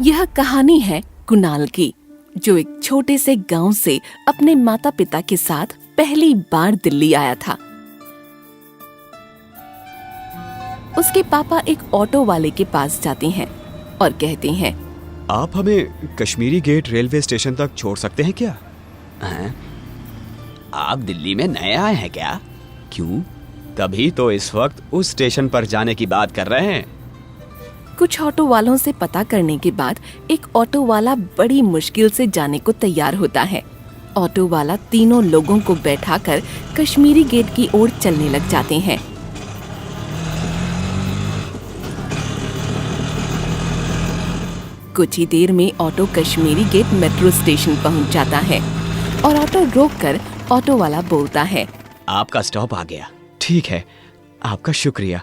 यह कहानी है कुणाल की, जो एक छोटे से गांव से अपने माता पिता के साथ पहली बार दिल्ली आया था। उसके पापा एक ऑटो वाले के पास जाते हैं और कहते हैं, आप हमें कश्मीरी गेट रेलवे स्टेशन तक छोड़ सकते हैं क्या? आप दिल्ली में नए आए हैं क्या? क्यों? तभी तो इस वक्त उस स्टेशन पर जाने की बात कर रहे हैं। कुछ ऑटो वालों से पता करने के बाद एक ऑटो वाला बड़ी मुश्किल से जाने को तैयार होता है। ऑटो वाला तीनों लोगों को बैठाकर कश्मीरी गेट की ओर चलने लग जाते हैं। कुछ ही देर में auto Kashmiri Gate metro station पहुंच जाता है और ऑटो रोककर ऑटो वाला बोलता है, आपका स्टॉप आ गया। ठीक है, आपका शुक्रिया।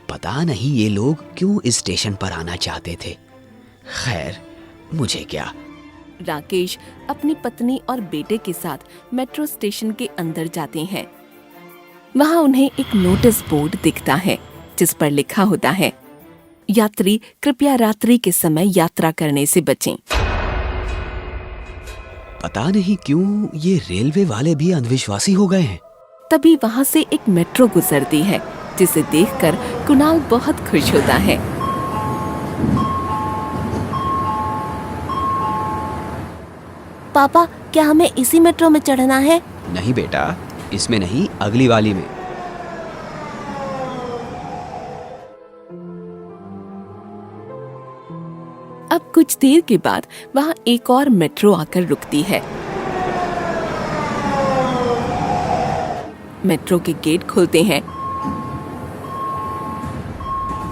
पता नहीं ये लोग क्यों इस स्टेशन पर आना चाहते थे। खैर, मुझे क्या। राकेश अपनी पत्नी और बेटे के साथ मेट्रो स्टेशन के अंदर जाते हैं। वहां उन्हें एक नोटिस बोर्ड दिखता है जिस पर लिखा होता है, यात्री कृपया रात्रि के समय यात्रा करने से बचें। पता नहीं क्यों ये रेलवे वाले भी अंधविश्वासी हो गए हैं। तभी वहां से एक मेट्रो गुजरती है जिसे देखकर कुणाल बहुत खुश होता है। पापा, क्या हमें इसी मेट्रो में चढ़ना है? नहीं बेटा, इसमें नहीं, अगली वाली में। अब कुछ देर के बाद वहां एक और मेट्रो आकर रुकती है। मेट्रो के गेट खुलते हैं।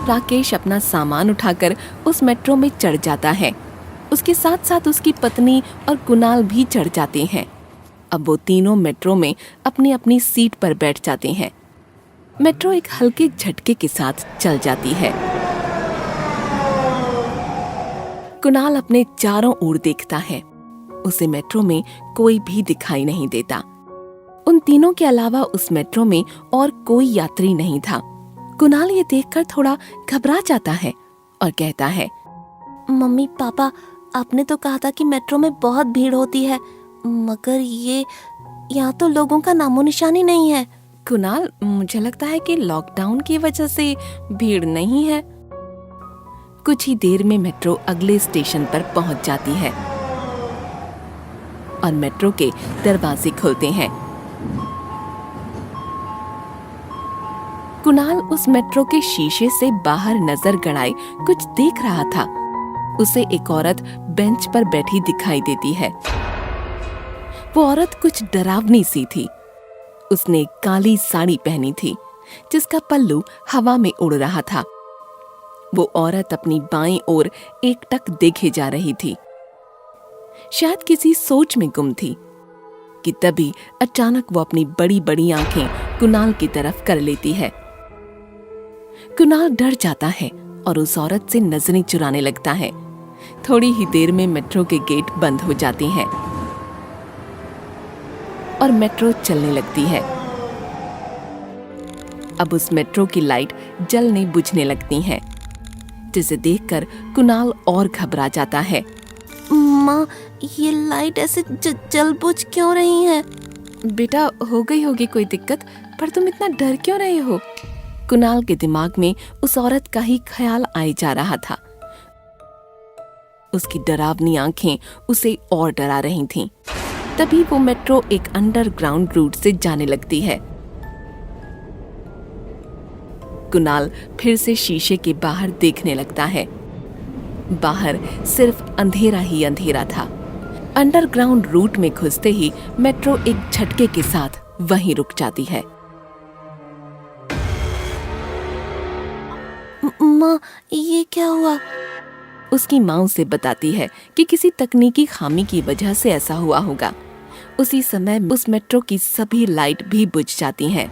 राकेश अपना सामान उठाकर उस मेट्रो में चढ़ जाता है। उसके साथ साथ उसकी पत्नी और कुणाल भी चढ़ जाते हैं। अब वो तीनों मेट्रो में अपनी अपनी सीट पर बैठ जाते हैं। मेट्रो एक हल्के झटके के साथ चल जाती है। कुणाल अपने चारों ओर देखता है। उसे मेट्रो में कोई भी दिखाई नहीं देता। उन तीनों के अलावा उस मेट्रो में और कोई यात्री नहीं था। कुणाल ये देखकर थोड़ा घबरा जाता है और कहता है, मम्मी पापा, आपने तो कहा था कि मेट्रो में बहुत भीड़ होती है, मगर यहाँ तो लोगों का नामो निशान ही नहीं है। कुणाल, मुझे लगता है कि लॉकडाउन की वजह से भीड़ नहीं है। कुछ ही देर में मेट्रो अगले स्टेशन पर पहुंच जाती है और मेट्रो के दरवाजे खुलते हैं। कुणाल उस मेट्रो के शीशे से बाहर नजर गड़ाए कुछ देख रहा था। उसे एक औरत बेंच पर बैठी दिखाई देती है। वो औरत कुछ डरावनी सी थी। उसने काली साड़ी पहनी थी जिसका पल्लू हवा में उड़ रहा था। वो औरत अपनी बाईं ओर एकटक देखे जा रही थी, शायद किसी सोच में गुम थी कि तभी अचानक वो अपनी बड़ी बड़ी आंखें कुणाल की तरफ कर लेती है। कुणाल डर जाता है और उस औरत से नजरें चुराने लगता है। थोड़ी ही देर में मेट्रो के गेट बंद हो जाते हैं और मेट्रो चलने लगती है। अब उस मेट्रो की लाइट जलने बुझने लगती हैं, जिसे देखकर कुणाल और घबरा जाता है। माँ, ये लाइट ऐसे जल बुझ क्यों रही है? बेटा, हो गई होगी कोई दिक्कत, पर तुम इतना डर क्यों रहे हो? कुणाल के दिमाग में उस औरत का ही ख्याल आए जा रहा था। उसकी डरावनी आंखें उसे और डरा रही थीं। तभी वो मेट्रो एक अंडरग्राउंड रूट से जाने लगती है। कुणाल फिर से शीशे के बाहर देखने लगता है। बाहर सिर्फ अंधेरा ही अंधेरा था। अंडरग्राउंड रूट में घुसते ही मेट्रो एक झटके के साथ वहीं रुक जाती है। माँ, ये क्या हुआ? उसकी माँ उसे बताती है कि किसी तकनीकी खामी की वजह से ऐसा हुआ होगा। उसी समय उस मेट्रो की सभी लाइट भी बुझ जाती हैं।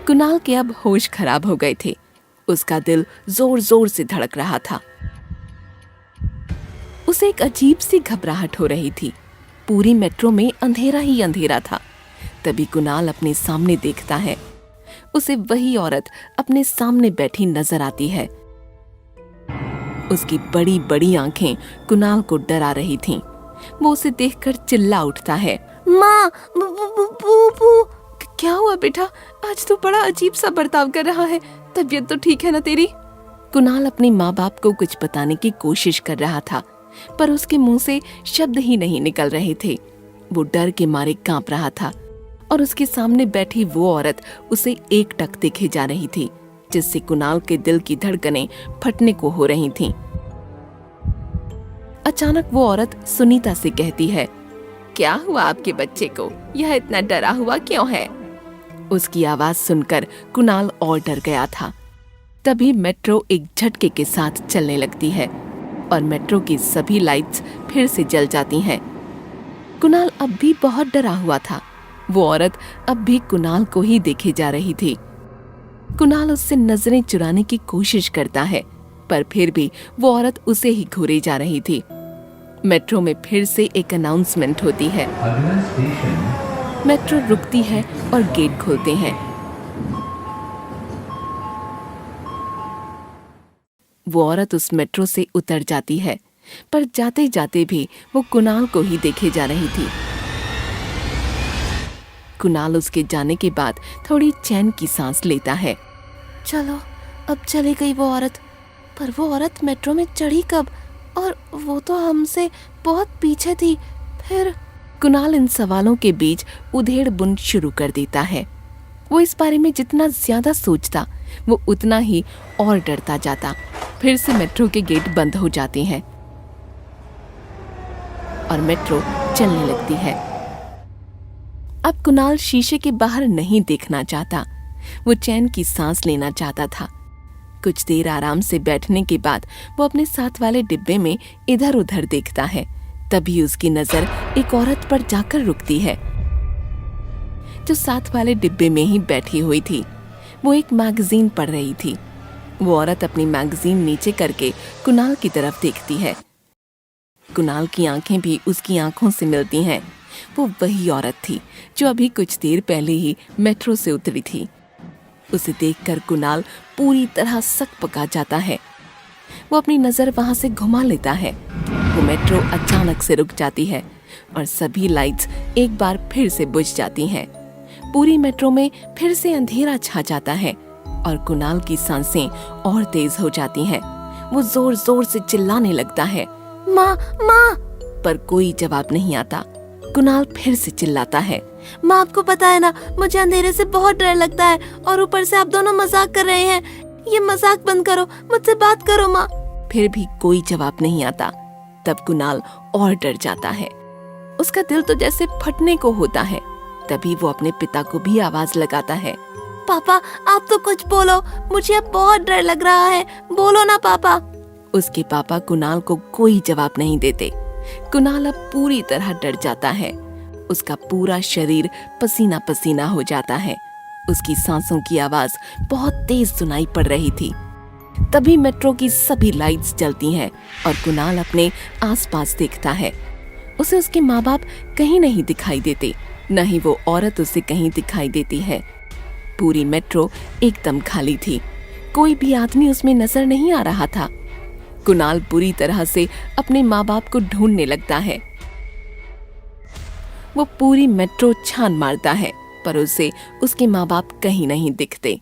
कुणाल के अब होश खराब हो गए थे। उसका दिल जोर जोर से धड़क रहा था। उसे एक अजीब सी घबराहट हो रही थी। पूरी मेट्रो में अंधेरा ही अंधेरा था। तभी कुणाल अपने सामने देखता है। उसे वही औरत अपने सामने बैठी नजर आती है। उसकी बड़ी बड़ी आंखें कुणाल को डरा रही थीं। वो उसे देखकर चिल्ला उठता है, माँ, बू। क्या हुआ बेटा? आज तो बड़ा अजीब सा बर्ताव कर रहा है। तबीयत तो ठीक है ना तेरी? कुणाल अपने माँ बाप को कुछ बताने की कोशिश कर रहा था, पर उसके मुंह से शब्द ही नहीं निकल रहे थे। वो डर के मारे कांप रहा था और उसके सामने बैठी वो औरत उसे एकटक देखे जा रही थी, जिससे कुणाल के दिल की धड़कनें फटने को हो रही थीं। अचानक वो औरत सुनीता से कहती है, क्या हुआ आपके बच्चे को? यह इतना डरा हुआ क्यों है? उसकी आवाज सुनकर कुणाल और डर गया था। तभी मेट्रो एक झटके के साथ चलने लगती है और मेट्रो की सभी लाइट्स फिर से जल जाती हैं। कुणाल अब भी बहुत डरा हुआ था। वो औरत अब भी कुणाल को ही देखे जा रही थी। कुणाल उससे नजरें चुराने की कोशिश करता है, पर फिर भी वो औरत उसे ही घूरे जा रही थी। मेट्रो में फिर से एक अनाउंसमेंट होती है। अगला स्टेशन मेट्रो रुकती है और गेट खुलते हैं। वो औरत उस मेट्रो से उतर जाती है, पर जाते जाते भी वो कुणाल को ही देखे जा रही थी। कुणाल उसके जाने के बाद थोड़ी चैन की सांस लेता है। चलो, अब चली गई वो औरत। पर वो औरत मेट्रो में चढ़ी कब? और वो तो हमसे बहुत पीछे थी। फिर कुणाल इन सवालों के बीच उधेड़ बुन शुरू कर देता है। वो इस बारे में जितना ज्यादा सोचता, वो उतना ही और डरता जाता। फिर से मेट्रो के गेट बंद हो जाते हैं और मेट्रो चलने लगती है। अब कुणाल शीशे के बाहर नहीं देखना चाहता। वो चैन की सांस लेना चाहता था। कुछ देर आराम से बैठने के बाद वो अपने साथ वाले डिब्बे में इधर उधर देखता है। तभी उसकी नजर एक औरत पर जाकर रुकती है, जो साथ वाले डिब्बे में ही बैठी हुई थी। वो एक मैगजीन पढ़ रही थी। वो औरत अपनी मैगजीन नीचे करके कुणाल की तरफ देखती है। कुणाल की आंखें भी उसकी आंखों से मिलती हैं। वो वही औरत थी जो अभी कुछ देर पहले ही मेट्रो से उतरी थी। उसे देखकर कुणाल पूरी तरह सकपका जाता है। वो अपनी नजर वहां से घुमा लेता है। वो मेट्रो अचानक से रुक जाती है और सभी लाइट्स एक बार फिर से बुझ जाती हैं। पूरी मेट्रो में फिर से अंधेरा छा जाता है और कुणाल की सांसें और तेज हो जाती हैं। वो जोर जोर से चिल्लाने लगता है, माँ, माँ! पर कोई जवाब नहीं आता। कुणाल फिर से चिल्लाता है, माँ, आपको पता है ना, मुझे अंधेरे से बहुत डर लगता है और ऊपर से आप दोनों मजाक कर रहे हैं। ये मजाक बंद करो, मुझसे बात करो माँ। फिर भी कोई जवाब नहीं आता। तब कुणाल और डर जाता है। उसका दिल तो जैसे फटने को होता है। तभी वो अपने पिता को भी आवाज लगाता है, पापा, आप तो कुछ बोलो, मुझे अब बहुत डर लग रहा है, बोलो ना पापा। उसके पापा कुणाल को कोई जवाब नहीं देते। कुणाल अब पूरी तरह डर जाता है। उसका पूरा शरीर पसीना पसीना हो जाता है। उसकी सांसों की आवाज बहुत तेज सुनाई पड़ रही थी। तभी मेट्रो की सभी लाइट्स जलती हैं और कुणाल अपने आसपास देखता है। उसे उसके माँ बाप कहीं नहीं दिखाई देते, न ही वो औरत उसे कहीं दिखाई देती है। पूरी मेट्रो एकदम खाली थी। कोई भी आदमी उसमें नजर नहीं आ रहा था। कुणाल बुरी तरह से अपने माँ बाप को ढूंढने लगता है। वो पूरी मेट्रो छान मारता है, पर उसे उसके माँ बाप कहीं नहीं दिखते।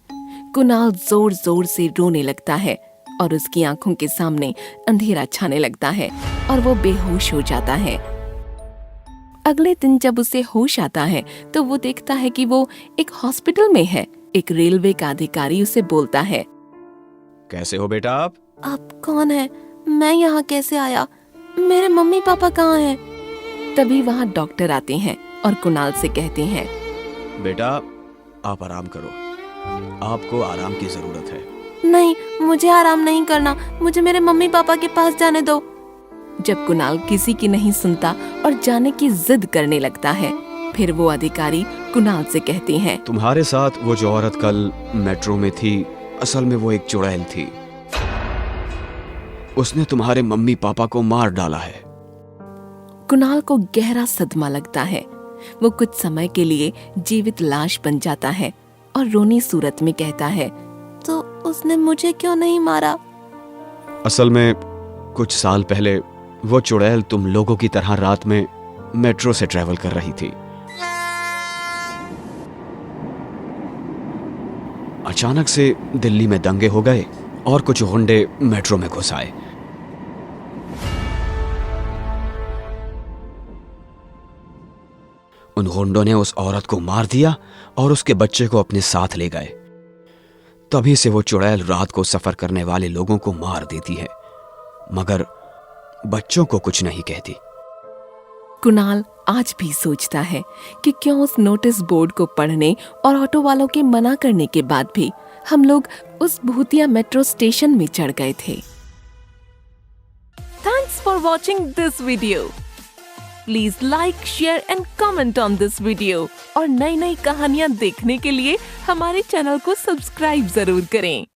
कुणाल जोर जोर से रोने लगता है और उसकी आंखों के सामने अंधेरा छाने लगता है और वो बेहोश हो जाता है। अगले दिन जब उसे होश आता है तो वो देखता है कि वो एक हॉस्पिटल में है। एक रेलवे का अधिकारी उसे बोलता है, कैसे हो बेटा आप? आप कौन है? मैं यहाँ कैसे आया? मेरे मम्मी पापा कहाँ हैं? तभी वहाँ डॉक्टर आते हैं और कुणाल से कहते हैं, बेटा आप आराम करो, आपको आराम की जरूरत है। नहीं, मुझे आराम नहीं करना, मुझे मेरे मम्मी पापा के पास जाने दो। जब कुणाल किसी की नहीं सुनता और जाने की जिद करने लगता है, फिर वो अधिकारी कुणाल से कहते हैं, तुम्हारे साथ वो जो औरत कल मेट्रो में थी, असल में वो एक चुड़ैल थी। उसने तुम्हारे मम्मी पापा को मार डाला है। कुणाल को गहरा सदमा लगता है। वो कुछ समय के लिए जीवित लाश बन जाता है और रोनी सूरत में कहता है, तो उसने मुझे क्यों नहीं मारा? असल में कुछ साल पहले वो चुड़ैल तुम लोगों की तरह रात में मेट्रो से ट्रेवल कर रही थी। अचानक से दिल्ली में दंगे हो गए और कुछ गुंडे मेट्रो में घुस आए। उन गुंडों ने उस औरत को मार दिया और उसके बच्चे को अपने साथ ले गए। तभी से वो चुड़ैल रात को सफर करने वाले लोगों को मार देती है, मगर बच्चों को कुछ नहीं कहती। कुणाल आज भी सोचता है कि क्यों उस नोटिस बोर्ड को पढ़ने और ऑटो वालों के मना करने के बाद भी हम लोग उस भूतिया मेट्रो स्टेशन में चढ़ गए थे। Thanks for watching this video. Please like, share and comment on this video और नई नई कहानियां देखने के लिए हमारे चैनल को सब्सक्राइब जरूर करें।